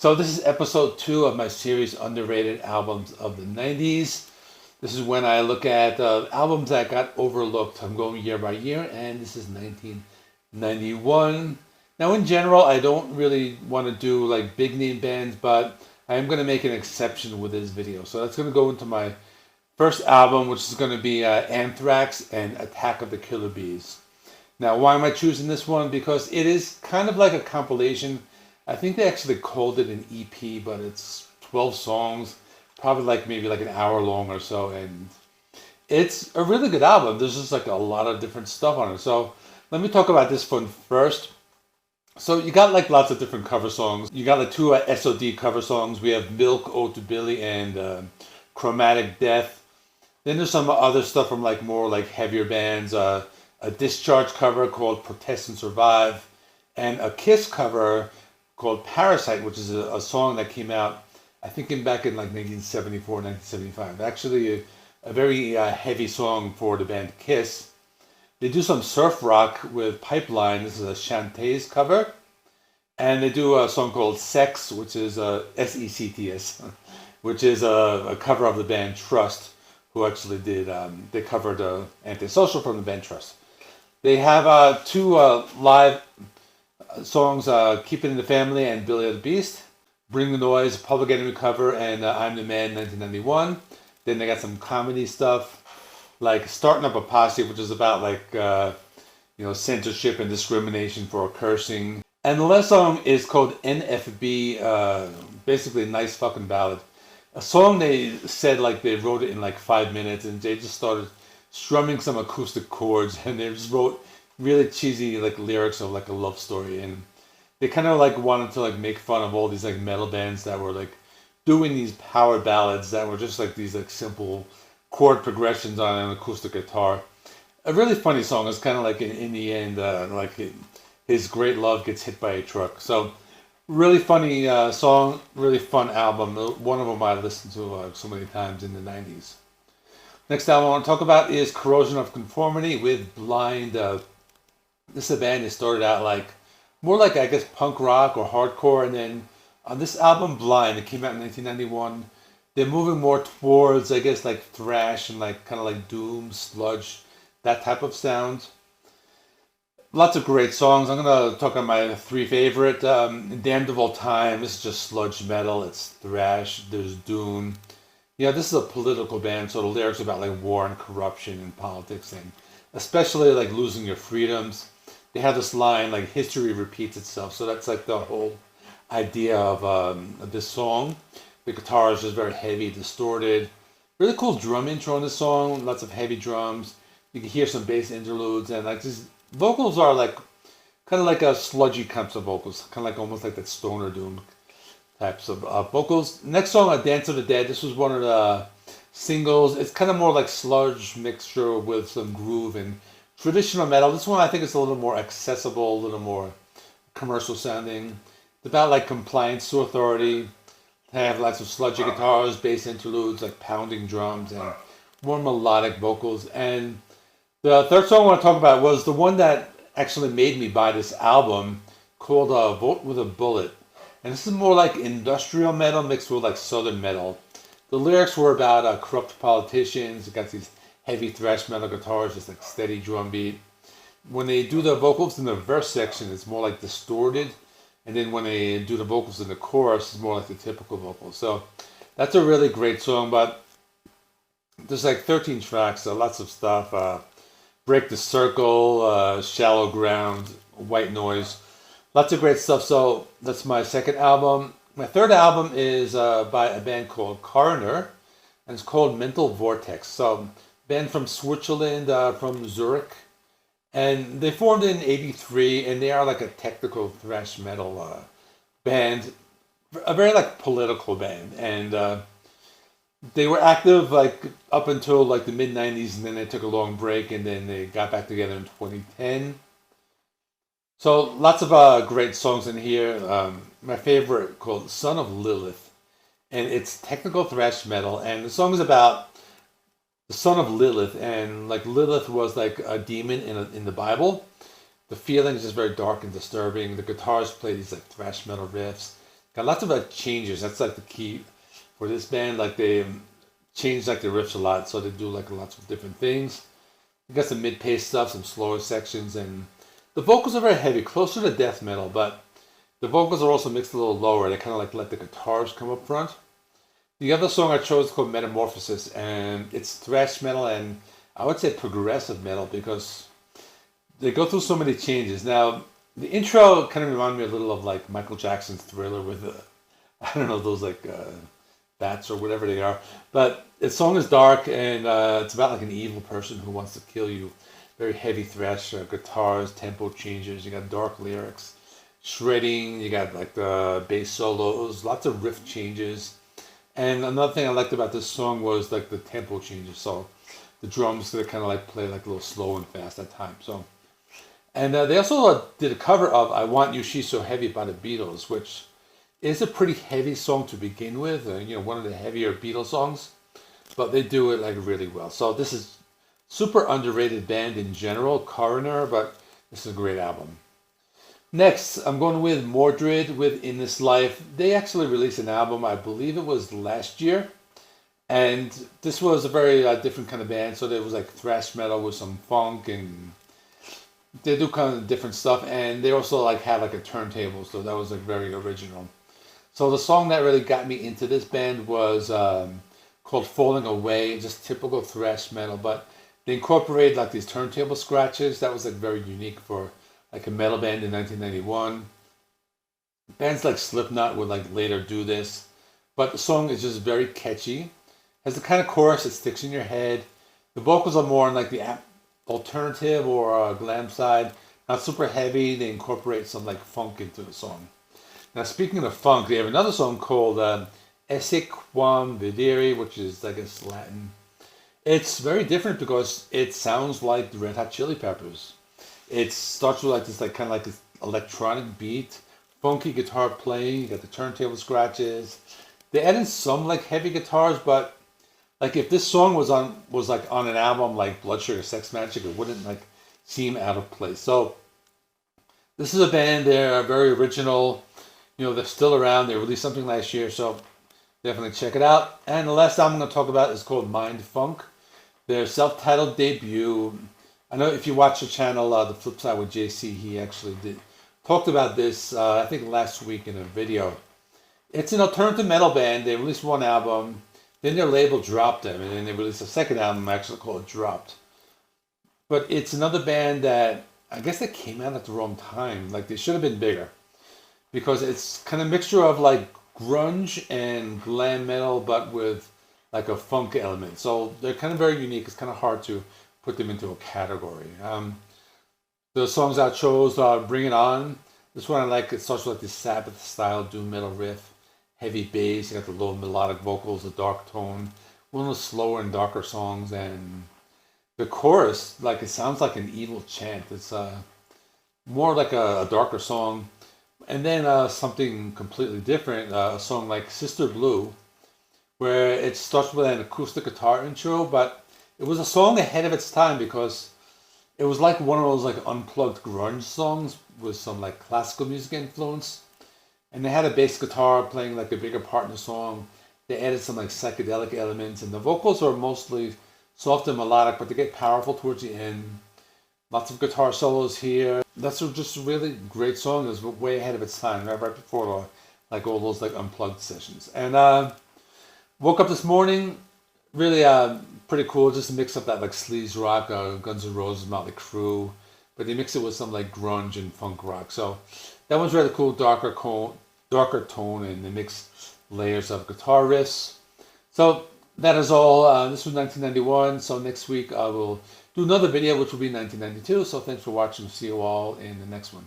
So this is episode 2 of my series Underrated Albums of the 90s. This is when I look at albums that got overlooked. I'm going year by year, and this is 1991. Now in general, I don't really want to do like big name bands, but I am going to make an exception with this video. So that's going to go into my first album, which is going to be Anthrax and Attack of the Killer Bees. Now why am I choosing this one? Because it is kind of like a compilation. I think they actually called it an EP, but it's 12 songs, probably maybe an hour long or so, and it's a really good album. There's just a lot of different stuff on it. So let me talk about this one first. So you got lots of different cover songs. You got two SOD cover songs. We have Milk, Ode to Billy, and Chromatic Death. Then there's some other stuff from more heavier bands. A Discharge cover called Protest and Survive, and a Kiss cover called Parasite, which is a song that came out, I think, back in 1974, 1975. Actually, a very heavy song for the band Kiss. They do some surf rock with Pipeline. This is a Shantae's cover. And they do a song called Sex, which is Sects, which is a cover of the band Trust, who actually did, they covered Antisocial from the band Trust. They have two live songs, Keep It in the Family and Billy the Beast, Bring the Noise, Public Enemy cover, and I'm the Man 1991. Then they got some comedy stuff like Starting Up a Posse, which is about censorship and discrimination for cursing. And the last song is called NFB, basically Nice Fucking Ballad. A song they said they wrote it in 5 minutes, and they just started strumming some acoustic chords, and they just wrote really cheesy lyrics of a love story, and they kind of wanted to make fun of all these metal bands that were doing these power ballads that were just these simple chord progressions on an acoustic guitar. A really funny song. It's kind of in the end his great love gets hit by a truck. So really funny song, really fun album. One of them I listened to so many times in the 90s. Next album I want to talk about is Corrosion of Conformity with Blind. This is a band that started out more I guess punk rock or hardcore, and then on this album Blind, it came out in 1991, they're moving more towards I guess thrash and kind of doom, sludge, that type of sound. Lots of great songs. I'm going to talk about my three favorite. Damned of All Time, this is just sludge metal. It's thrash, there's doom. Yeah, this is a political band, so the lyrics are about war and corruption and politics, and especially losing your freedoms. They have this line history repeats itself, so that's the whole idea of this song. The guitar is just very heavy, distorted. Really cool drum intro on this song, lots of heavy drums. You can hear some bass interludes, and these vocals are kind of a sludgy types of vocals, kind of almost that stoner doom types of vocals. Next song, A Dance of the Dead. This was one of the singles. It's kind of more sludge mixture with some groove and traditional metal. This one I think is a little more accessible, a little more commercial sounding. It's about compliance to authority. They have lots of sludgy guitars, bass interludes, pounding drums, and more melodic vocals. And the third song I want to talk about was the one that actually made me buy this album, called Vote with a Bullet. And this is more industrial metal mixed with southern metal. The lyrics were about corrupt politicians. It got these heavy thrash metal guitars, just steady drum beat. When they do the vocals in the verse section, it's more distorted. And then when they do the vocals in the chorus, it's more the typical vocals. So that's a really great song, but there's 13 tracks, so lots of stuff. Break the Circle, Shallow Ground, White Noise. Lots of great stuff. So that's my second album. My third album is by a band called Coroner, and it's called Mental Vortex. So band from Switzerland, from Zurich, and they formed in '83, and they are a technical thrash metal band, a very political band, and they were active up until the mid '90s, and then they took a long break, and then they got back together in 2010. So lots of great songs in here. My favorite called Son of Lilith, and it's technical thrash metal, and the song is about the son of Lilith, and Lilith was a demon in the Bible. The feeling is just very dark and disturbing. The guitars play these thrash metal riffs, Got lots of changes. That's like the key for this band. Like they change like the riffs a lot, so they do like lots of different things. You got some mid-pace stuff, some slower sections, and the vocals are very heavy, closer to death metal, but the vocals are also mixed a little lower. They kind of like let the guitars come up front. The other song I chose is called Metamorphosis, and it's thrash metal and I would say progressive metal because they go through so many changes. Now, the intro kind of reminded me a little of like Michael Jackson's Thriller with, I don't know, those like bats or whatever they are. But the song is dark and it's about like an evil person who wants to kill you. Very heavy thrash guitars, tempo changes, you got dark lyrics, shredding, you got like the bass solos, lots of riff changes. And another thing I liked about this song was like the tempo changes. So the drums they kind of like play like a little slow and fast at times. So, and they also did a cover of "I Want You, She's So Heavy" by the Beatles, which is a pretty heavy song to begin with. You know, one of the heavier Beatles songs, but they do it like really well. So this is super underrated band in general, Coroner, but this is a great album. Next, I'm going with Mordred with In This Life. They actually released an album, I believe it was last year. And this was a very different kind of band. So there was like thrash metal with some funk and they do kind of different stuff. And they also like have like a turntable. So that was like very original. So the song that really got me into this band was called Falling Away. Just typical thrash metal. But they incorporated like these turntable scratches. That was like very unique for like a metal band in 1991. Bands like Slipknot would like later do this. But the song is just very catchy. Has the kind of chorus that sticks in your head. The vocals are more on like the alternative or glam side. Not super heavy. They incorporate some like funk into the song. Now speaking of funk, they have another song called Esse Quam Videre, which is I guess Latin. It's very different because it sounds like the Red Hot Chili Peppers. It starts with like this like kind of like this electronic beat, funky guitar playing. You got the turntable scratches. They add in some like heavy guitars, but like if this song was like on an album like Blood Sugar Sex Magic, it wouldn't like seem out of place. So this is a band. They're very original. You know, they're still around. They released something last year, so definitely check it out. And the last album I'm going to talk about is called Mindfunk. Their self-titled debut. I know if you watch the channel, The Flip Side with JC, he actually talked about this, I think last week in a video. It's an alternative metal band. They released one album, then their label dropped them, and then they released a second album, actually called Dropped. But it's another band that, I guess they came out at the wrong time. Like, they should have been bigger. Because it's kind of a mixture of, like, grunge and glam metal, but with, like, a funk element. So they're kind of very unique. It's kind of hard to put them into a category. The songs I chose are Bring It On. This one I like. It starts with like this Sabbath style doom metal riff, heavy bass. You got the low melodic vocals, the dark tone, one of the slower and darker songs, and the chorus like it sounds like an evil chant. It's more like a darker song, and then something completely different. A song like Sister Blue, where it starts with an acoustic guitar intro, but it was a song ahead of its time because it was like one of those like unplugged grunge songs with some like classical music influence. And they had a bass guitar playing like a bigger part in the song. They added some like psychedelic elements and the vocals are mostly soft and melodic, but they get powerful towards the end. Lots of guitar solos here. That's just a really great song. It was way ahead of its time, right before like all those like unplugged sessions. And woke up this morning, really pretty cool. Just mix up that like sleaze rock, Guns N' Roses, Motley Crue, but they mix it with some like grunge and funk rock. So that one's really cool, darker tone, and they mix layers of guitar riffs. So that is all. This was 1991. So next week I will do another video, which will be 1992. So thanks for watching. See you all in the next one.